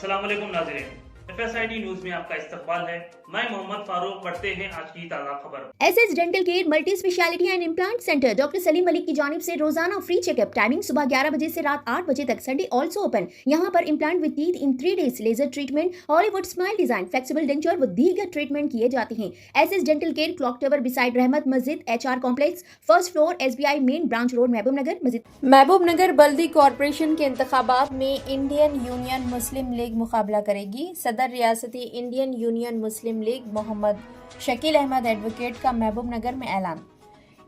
अस्सलाम वालेकुम नाज़रीन, FSID न्यूज में आपका इस्तकबाल है। मैं मोहम्मद फारूक। पढ़ते हैं आज की ताज़ा खबर। SS dental care multi speciality and implant centre doctor Salim Malik की जानिब से रोजाना फ्री चेकअप। टाइमिंग सुबह 11 बजे से रात 8 बजे तक। Sunday also open. यहाँ पर implant with teeth in 3 days, laser treatment, Hollywood smile design, flexible denture व दीगर ट्रीटमेंट किए जाते हैं। SS dental care clock tower beside Rahmat Masjid, HR complex, first floor, SBI main branch road, Mahbubnagar. महबूब नगर बल्दी corporation के इंतखाबात में इंडियन यूनियन मुस्लिम लीग मुकाबला करेगी। सदर रियासती Indian Union Muslim league Mohammad Shakeel Ahmad advocate का महबूब नगर में ऐलान।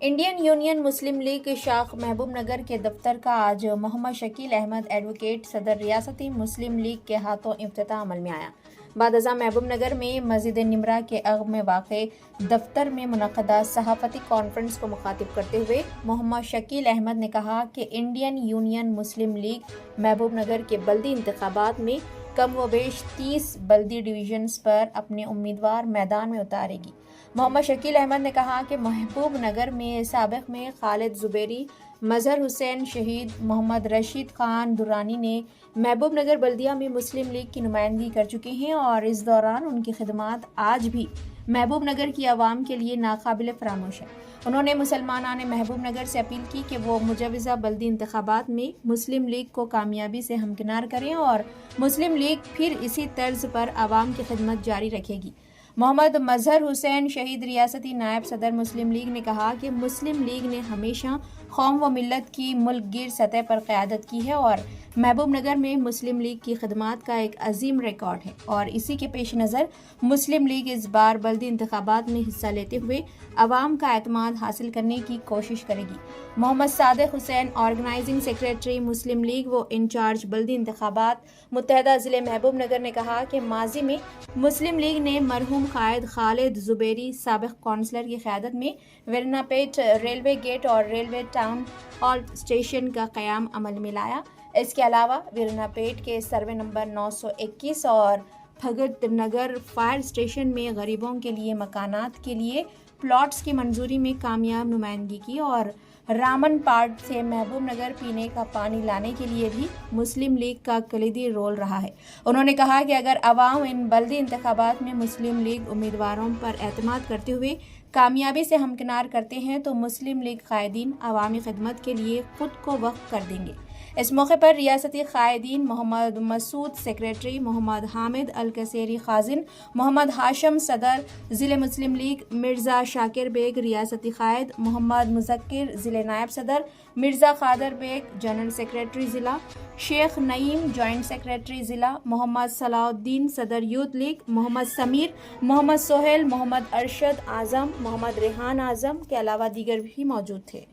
इंडियन यूनियन मुस्लिम लीग के शाख महबूब नगर के दफ्तर का आज मोहम्मद शकील अहमद एडवोकेट सदर रियासती मुस्लिम लीग के हाथों इफ्तिताह अमल में आया। बाद अज़ा महबूब नगर में मस्जिद निमरा के अग़ में वाक़े दफ्तर में मुनक़दा सहाफ़ती कॉन्फ्रेंस को मुखातिब करते हुए मोहम्मद शकील अहमद ने कहा कि इंडियन यूनियन मुस्लिम लीग महबूब नगर के बल्दी इंतखाबात में कम व बेश 30 बल्दी डिवीजन्स पर अपने उम्मीदवार मैदान में उतारेगी। मोहम्मद शकील अहमद ने कहा कि महबूब नगर में साबिक़ में खालिद ज़ुबैरी, मज़हर हुसैन शहीद, मोहम्मद रशीद ख़ान दुरानी ने महबूब नगर बल्दिया में मुस्लिम लीग की नुमाइंदगी कर चुके हैं और इस दौरान उनकी खिदमात आज भी महबूब नगर की आवाम के लिए नाकाबिल फरामोश है। उन्होंने मुसलमानान महबूब नगर से अपील की कि वो मुजवज़ा बल्दी इंतखाबात में मुस्लिम लीग को कामयाबी से हमकिनार करें और मुस्लिम लीग फिर इसी तर्ज पर आवाम की खिदमत जारी रखेगी। मोहम्मद मज़हर हुसैन शहीद रियासती नायब सदर मुस्लिम लीग ने कहा कि मुस्लिम लीग ने हमेशा कौम व मिल्लत की मुल्क गिर सतह पर क़यादत की है और महबूब नगर में मुस्लिम लीग की खिदमात का एक अजीम रिकॉर्ड है और इसी के पेश नज़र मुस्लिम लीग इस बार बल्दी इंतखाबात में हिस्सा लेते हुए अवाम का एतमाद हासिल करने की कोशिश करेगी। मोहम्मद सादिक हुसैन ऑर्गेनाइजिंग सेक्रेटरी मुस्लिम लीग व इंचार्ज बल्दी इंतखाबात मुत्तहदा ज़िले महबूब नगर ने कहा कि माजी में मुस्लिम लीग ने मरहूम कायद खालिद ज़ुबैरी साबिक़ कौंसलर की क़यादत में वेरनापेट रेलवे गेट और रेलवे टाउन हॉल स्टेशन का क़याम अमल में लाया। इसके अलावा वीरनापेट के सर्वे नंबर 921 और भगत नगर फायर स्टेशन में गरीबों के लिए मकानात के लिए प्लॉट्स की मंजूरी में कामयाब नुमाइंदगी की और रामन पार्ट से महबूब नगर पीने का पानी लाने के लिए भी मुस्लिम लीग का कलीदी रोल रहा है। उन्होंने कहा कि अगर अवाम इन बल्दी इंतखाबात में मुस्लिम लीग उम्मीदवारों पर एतमाद करते हुए कामयाबी से हमकिनार करते हैं तो मुस्लिम लीग कायदीन अवामी खिदमत के लिए खुद को वक्फ कर देंगे। इस मौके पर रियासती कायदीन मोहम्मद मसूद सेक्रेटरी, मोहम्मद हामिद अल कसेरी खाजिन, मोहम्मद हाशम सदर ज़िले मुस्लिम लीग, मिर्ज़ा शाकिर बेग रियासती कायद, मोहम्मद मुज़क्किर ज़िले नायब सदर, मिर्ज़ा खादर बेग जनरल सेक्रेटरी ज़िला, शेख नईम जॉइंट सेक्रेटरी ज़िला, मोहम्मद सलाउद्दीन सदर यूथ लीग, मोहम्मद समीर, मोहम्मद सोहेल, मोहम्मद अरशद आज़म, मोहम्मद रेहान आज़म के अलावा दीगर भी मौजूद थे।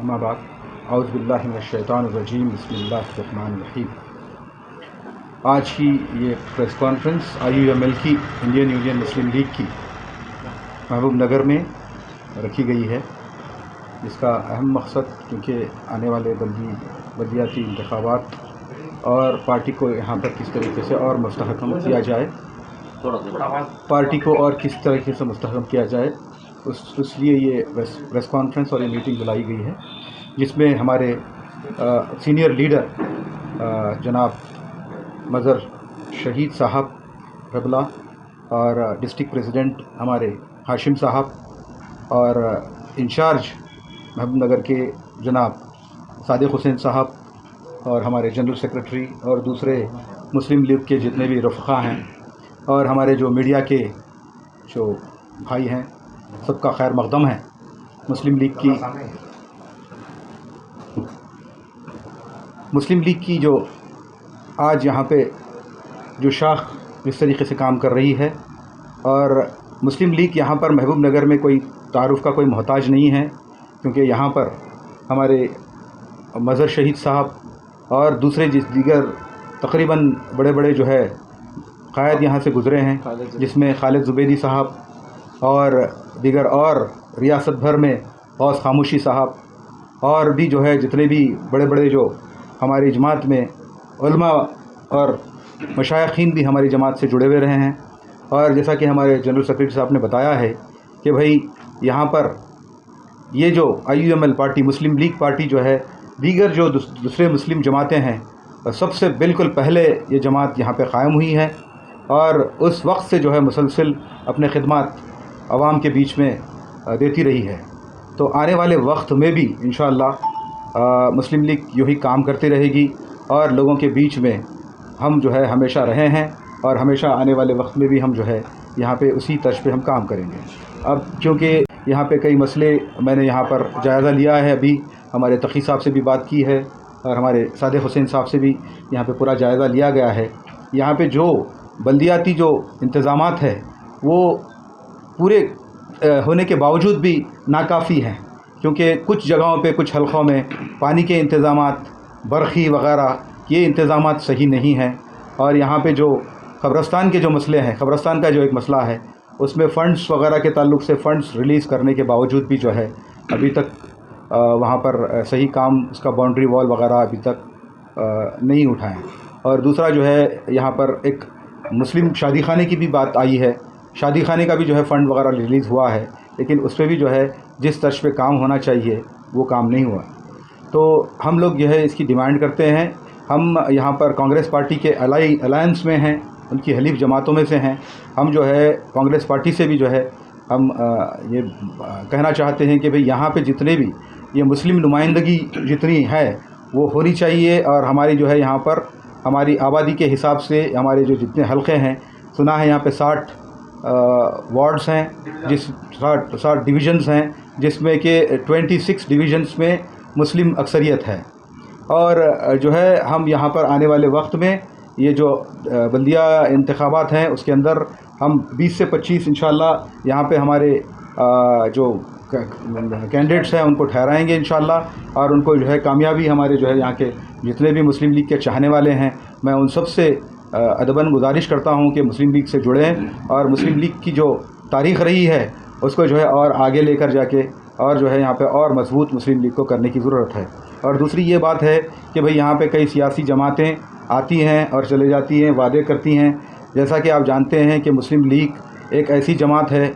अम्मा बाद औज़ु बिल्लाहि मिनश्शैतानिर्रजीम बिस्मिल्लाहिर्रहमानिर्रहीम। आज की ये प्रेस कॉन्फ्रेंस IUML की इंडियन यूनियन मुस्लिम लीग की महबूब नगर में रखी गई है, जिसका अहम मकसद क्योंकि आने वाले बल्दियाती इंतखाबात और पार्टी को यहाँ पर किस तरीके से और मुस्तहकम किया जाए, पार्टी को और किस तरीके से मुस्तहकम किया जाए, इसलिए ये प्रेस कॉन्फ्रेंस और ये मीटिंग बुलाई गई है, जिसमें हमारे सीनियर लीडर जनाब मज़हर शहीद साहब रबला और डिस्ट्रिक्ट प्रेसिडेंट हमारे हाशिम साहब और इंचार्ज महबूब नगर के जनाब सादिक हुसैन साहब और हमारे जनरल सेक्रेटरी और दूसरे मुस्लिम लीग के जितने भी रफ़क़ा हैं और हमारे जो मीडिया के जो भाई हैं, सबका खैर मक़दम है। मुस्लिम लीग की जो आज यहाँ पे जो शाख जिस तरीके से काम कर रही है और मुस्लिम लीग यहाँ पर महबूब नगर में कोई तारुफ़ का कोई मोहताज नहीं है, क्योंकि यहाँ पर हमारे मज़हर शहीद साहब और दूसरे दीगर तकरीबन बड़े बड़े जो है क़ायद यहाँ से गुज़रे हैं, जिसमें खालिद ज़ुबैरी साहब और दीगर और रियासत भर में गौस खामोशी साहब और भी जो है जितने भी बड़े बड़े जो ہماری جماعت میں علماء اور مشائخین بھی ہماری جماعت سے جڑے ہوئے رہے ہیں، اور جیسا کہ ہمارے جنرل سیکریٹری صاحب نے بتایا ہے کہ بھائی یہاں پر یہ جو IUML پارٹی، مسلم لیگ پارٹی جو ہے، دیگر جو دوسرے مسلم جماعتیں ہیں، سب سے بالکل پہلے یہ جماعت یہاں پہ قائم ہوئی ہے، اور اس وقت سے جو ہے مسلسل اپنے خدمات عوام کے بیچ میں دیتی رہی ہے۔ تو آنے والے وقت میں بھی انشاءاللہ مسلم لیگ یوں ہی کام کرتی رہے گی، اور لوگوں کے بیچ میں ہم جو ہے ہمیشہ رہے ہیں، اور ہمیشہ آنے والے وقت میں بھی ہم جو ہے یہاں پہ اسی طرز پہ ہم کام کریں گے۔ اب کیونکہ یہاں پہ کئی مسئلے میں نے یہاں پر جائزہ لیا ہے، ابھی ہمارے تقی صاحب سے بھی بات کی ہے، اور ہمارے صادق حسین صاحب سے بھی یہاں پہ پورا جائزہ لیا گیا ہے۔ یہاں پہ جو بلدیاتی جو انتظامات ہے وہ پورے ہونے کے باوجود بھی ناکافی ہیں، کیونکہ کچھ جگہوں پہ، کچھ حلقوں میں پانی کے انتظامات، برقی وغیرہ یہ انتظامات صحیح نہیں ہیں، اور یہاں پہ جو قبرستان کے جو مسئلے ہیں، قبرستان کا جو ایک مسئلہ ہے، اس میں فنڈز وغیرہ کے تعلق سے فنڈز ریلیز کرنے کے باوجود بھی جو ہے ابھی تک وہاں پر صحیح کام، اس کا باؤنڈری وال وغیرہ ابھی تک نہیں اٹھا ہے۔ اور دوسرا جو ہے یہاں پر ایک مسلم شادی خانے کی بھی بات آئی ہے، شادی خانے کا بھی جو ہے فنڈ وغیرہ ریلیز ہوا ہے، لیکن اس پہ بھی جو ہے جس طرز پہ کام ہونا چاہیے وہ کام نہیں ہوا۔ تو ہم لوگ جو ہے اس کی ڈیمانڈ کرتے ہیں، ہم یہاں پر کانگریس پارٹی کے الائنس میں ہیں، ان کی حلیف جماعتوں میں سے ہیں، ہم جو ہے کانگریس پارٹی سے بھی جو ہے ہم یہ کہنا چاہتے ہیں کہ بھئی یہاں پہ جتنے بھی یہ مسلم نمائندگی جتنی ہے وہ ہونی چاہیے، اور ہماری جو ہے یہاں پر ہماری آبادی کے حساب سے ہمارے جو جتنے حلقے ہیں، سنا ہے یہاں پہ 60 وارڈز ہیں، 60 ڈویژنز ہیں، جس میں کہ 26 ڈویژنز میں مسلم اکثریت ہے، اور جو ہے ہم یہاں پر آنے والے وقت میں یہ جو بلدیہ انتخابات ہیں اس کے اندر ہم 20 سے 25 انشاءاللہ یہاں پہ ہمارے جو کینڈیڈیٹس ہیں ان کو ٹھہرائیں گے انشاءاللہ، اور ان کو جو ہے کامیابی، ہمارے جو ہے یہاں کے جتنے بھی مسلم لیگ کے چاہنے والے ہیں، میں ان سب سے ادباً گزارش کرتا ہوں کہ مسلم لیگ سے جڑیں، اور مسلم لیگ کی جو تاریخ رہی ہے اس کو جو ہے اور آگے لے کر جا کے، اور جو ہے یہاں پہ اور مضبوط مسلم لیگ کو کرنے کی ضرورت ہے۔ اور دوسری یہ بات ہے کہ بھئی یہاں پہ کئی سیاسی جماعتیں آتی ہیں اور چلے جاتی ہیں، وعدے کرتی ہیں، جیسا کہ آپ جانتے ہیں کہ مسلم لیگ ایک ایسی جماعت ہے،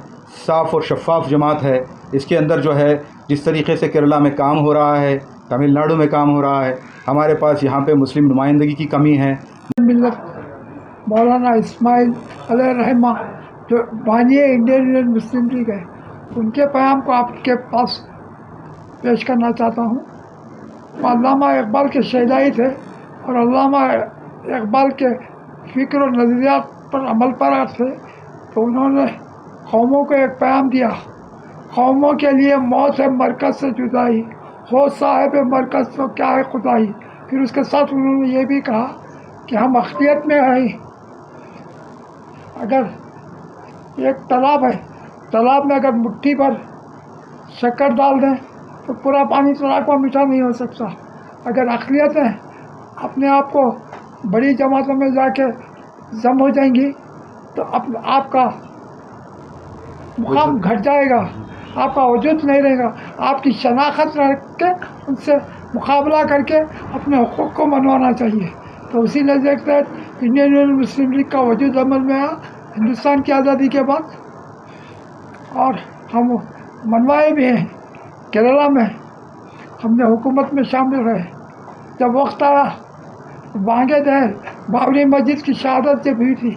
صاف اور شفاف جماعت ہے، اس کے اندر جو ہے جس طریقے سے کیرلا میں کام ہو رہا ہے، تمل ناڈو میں کام ہو رہا ہے، ہمارے پاس یہاں پہ مسلم نمائندگی کی کمی ہے۔ ملت مولانا اسماعیل علیہ رحمہ جو بانی انڈین یونین مسلم لیگ ہے، ان کے پیام کو آپ کے پاس پیش کرنا چاہتا ہوں۔ وہ علامہ اقبال کے شہدائی تھے، اور علامہ اقبال کے فکر و نظریات پر عمل پیرا تھے، تو انہوں نے قوموں کو ایک پیام دیا: قوموں کے لیے موت ہے مرکز سے جدائی، ہو صاحب مرکز تو کیا ہے خدائی۔ پھر اس کے ساتھ انہوں نے یہ بھی کہا کہ ہم اقلیت میں ہیں، اگر ایک تالاب ہے، تالاب میں اگر مٹھی بھر شکر ڈال دیں تو پورا پانی تالاب کو میٹھا نہیں ہو سکتا۔ اگر اقلیتیں اپنے آپ کو بڑی جماعتوں میں جا کے جم ہو جائیں گی تو آپ کا مقام گھٹ جائے گا، آپ کا وجود نہیں رہے گا۔ آپ کی شناخت رکھ کے ان سے مقابلہ کر کے اپنے حقوق کو منوانا چاہیے۔ تو اسی نظریے کے تحت انڈین یونین مسلم لیگ کا وجود عمل میں آیا ہندوستان کی آزادی کے بعد، اور ہم منوائے بھی ہیں۔ کیرلا میں ہم نے حکومت میں شامل رہے، جب وقت آیا بانگے دہر بابری مسجد کی شہادت جب ہوئی تھی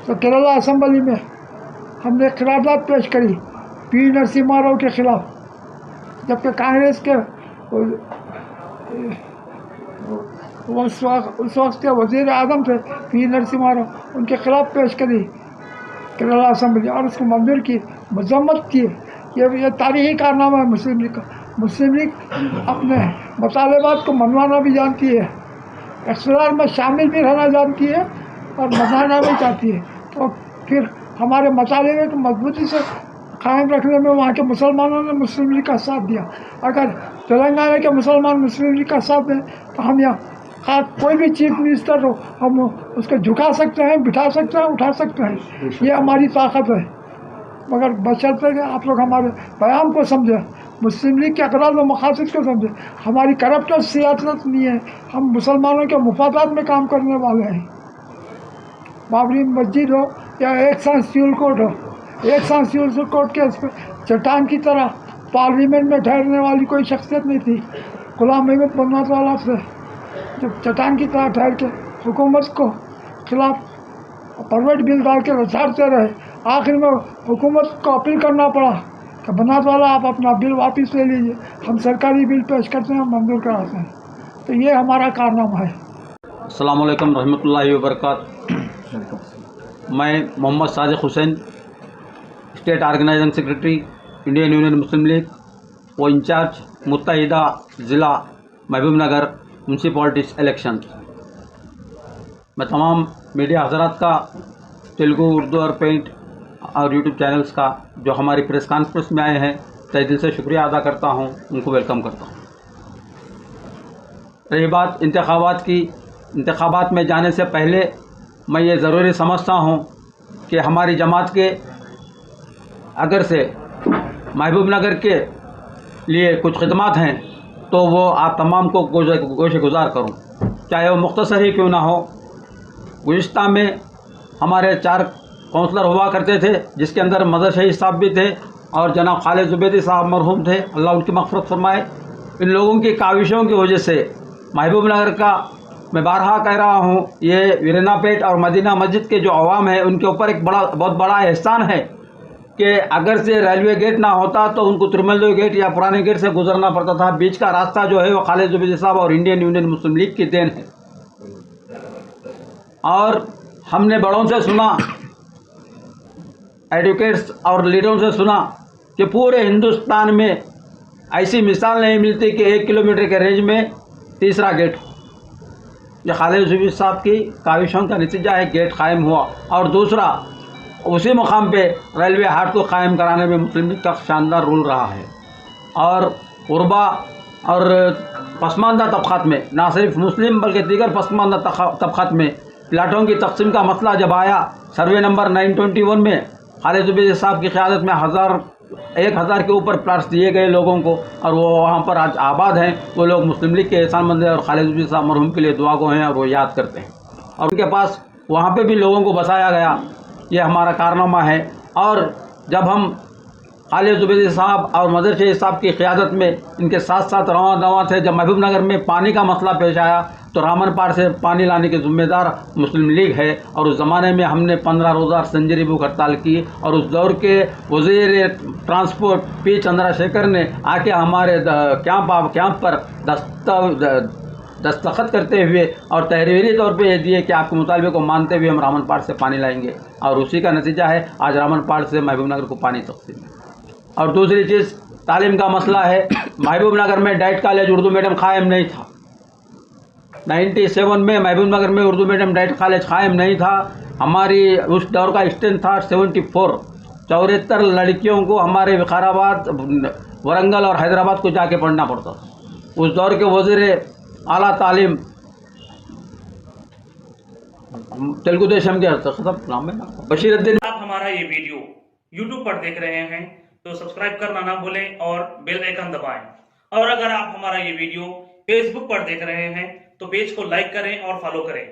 تو کیرلا اسمبلی میں ہم نے قرارداد پیش کری پی نرسمہا راؤ کے خلاف، جبکہ کانگریس کے اس وقت کے وزیر اعظم تھے پی نرسمہا راؤ، ان کے خلاف پیش کری کیرلا اسمبلی، اور اس کو منظور کی، مذمت کی۔ یہ تاریخی کارنامہ ہے مسلم لیگ کا۔ مسلم لیگ اپنے مطالبات کو منوانا بھی جانتی ہے، اقتدار میں شامل بھی رہنا جانتی ہے، اور منانا بھی چاہتی ہے۔ تو پھر ہمارے مطالبے کو مضبوطی سے قائم رکھنے میں وہاں کے مسلمانوں نے مسلم لیگ کا ساتھ دیا۔ اگر تلنگانہ کے مسلمان مسلم لیگ کا ساتھ دیں تو ہم یہاں کوئی بھی چیف منسٹر ہو، ہم اس کو جھکا سکتے ہیں، بٹھا سکتے ہیں، اٹھا سکتے ہیں، یہ ہماری طاقت ہے۔ مگر بشرطے کہ آپ لوگ ہمارے پیام کو سمجھیں، मुस्लिम लीग के अकरार व मकासद को समझे। हमारी करप्ट सियासत नहीं है, हम मुसलमानों के मुफादात में काम करने वाले हैं। बाबरी मस्जिद हो या एक सांस सिविल कोर्ट हो, एक सांस सिविल कोर्ट के चट्टान की तरह पार्लियामेंट में ठहरने वाली कोई शख्सियत नहीं थी। गुलाम महमूद बनात वाला से जब चट्टान की तरह ठहर के हुकूमत को खिलाफ परवेट बिल डाल के रचाते रहे, आखिर में हुकूमत को अपील करना पड़ा कि बनात वाला आप अपना बिल वापस ले लीजिए, हम सरकारी बिल पेश करते हैं, मंजूर कराते हैं। तो ये हमारा कारनामा है। अस्सलाम वालेकुम रहमतुल्लाहि व बरकातहू। मैं Mohammad Sadiq Hussain, state organising secretary Indian Union Muslim League व इंचार्ज मुत्तहिदा ज़िला महबूब नगर म्यूनसिपलिटीज़ इलेक्शन। मैं तमाम मीडिया हज़रात का, तेलुगु, उर्दू और पेंट और यूट्यूब चैनल्स का जो हमारी प्रेस कॉन्फ्रेंस में आए हैं, तहे दिल से शुक्रिया अदा करता हूं, उनको वेलकम करता हूं। रही बात इंतखाबात की, इंतखाबात में जाने से पहले मैं ये ज़रूरी समझता हूं कि हमारी जमात के अगर से महबूब नगर के लिए कुछ खिदमात हैं तो वो आप तमाम को गोशे गुजार करूँ, चाहे वो मुख्तसर ही क्यों ना हो। गुज़िश्ता में हमारे 4 काउंसलर हुआ करते थे, जिसके अंदर मदर शहीद साहब भी थे और जनाब खालिद ज़ुबैदी साहब मरहूम थे, अल्लाह उनकी मग़फ़िरत फरमाए। इन लोगों की काविशों की वजह से महबूब नगर का, मैं बारहा कह रहा हूँ, ये वीरना पेट और मदीना मस्जिद के जो अवाम है उनके ऊपर एक बहुत बड़ा एहसान है कि अगर से रेलवे गेट ना होता तो उनको तिरुमल्लो गेट या पुराने गेट से गुजरना पड़ता था। बीच का रास्ता जो है वो खालिद ज़ुबैदी साहब और इंडियन यूनियन मुस्लिम लीग की देन है। और हमने बड़ों से सुना, एडवोकेट्स और लीडरों से सुना कि पूरे हिंदुस्तान में ऐसी मिसाल नहीं मिलती कि 1 किलोमीटर के रेंज में तीसरा गेट हो। यह खालिद ज़ुबैदी साहब की काविशों का नतीजा है, गेट कायम हुआ। और दूसरा, उसी मुकाम पे रेलवे हाट को कायम कराने में मुस्लिम लीग का शानदार रोल रहा है। और गुरबा और पसमानदा तबक़ात में, ना सिर्फ मुस्लिम बल्कि दीगर पसमानदा तबक़ात में प्लाटों की तकसीम का मसला जब आया, सर्वे नंबर 921 में खालिद ज़ुबैदी साहब की क़यादत में 1000 के ऊपर प्लाट्स दिए गए लोगों को, और वो वहाँ पर आज आबाद हैं। वो लोग मुस्लिम लीग के एहसानमंद हैं और खालिद ज़ुबैदी साहब मरहूम के लिए दुआ गो हैं और वो याद करते हैं। और उनके पास वहाँ पे भी लोगों को बसाया गया, ये हमारा कारनामा है। और जब हम खालिद ज़ुबैदी साहब और मदर शहीद साहब की क़यादत में इनके साथ साथ रवां दवा थे, जब महबूब नगर में पानी का मसला पेश आया तो रामनपाड़ से पानी लाने के ज़िम्मेदार मुस्लिम लीग है। और उस ज़माने में हमने 15 रोज़ा संजरी भूख हड़ताल की और उस दौर के वज़ीर ट्रांसपोर्ट पी चंद्रशेखर ने आके हमारे कैंप पर दस्तखत करते हुए और तहरीरी तौर पे ये दिए कि आपके मुतालबे को मानते हुए हम रामनपाड़ से पानी लाएंगे। और उसी का नतीजा है आज रामनपाड़ से महबूब नगर को पानी तकसीम है। और दूसरी चीज़, तालीम का मसला है। महबूब नगर में डाइट कॉलेज उर्दू मीडियम कायम नहीं था। 97 में महबूब नगर में उर्दू मीडियम डाइट कॉलेज कायम नहीं था। हमारी उस दौर का स्ट्रेंथ था 74 लड़कियों को हमारे विकाराबाद, वरंगल और हैदराबाद को जाके पढ़ना पड़ता था। उस दौर के वज़ीर आला तालीम तेलुगु देशम के नाम है बशीरुद्दीन। आप हमारा ये वीडियो YouTube पर देख रहे हैं तो सब्सक्राइब करना ना भूलें और बेल आइकन दबाएं। और अगर आप हमारा ये वीडियो Facebook पर देख रहे हैं तो पेज को लाइक करें और फॉलो करें।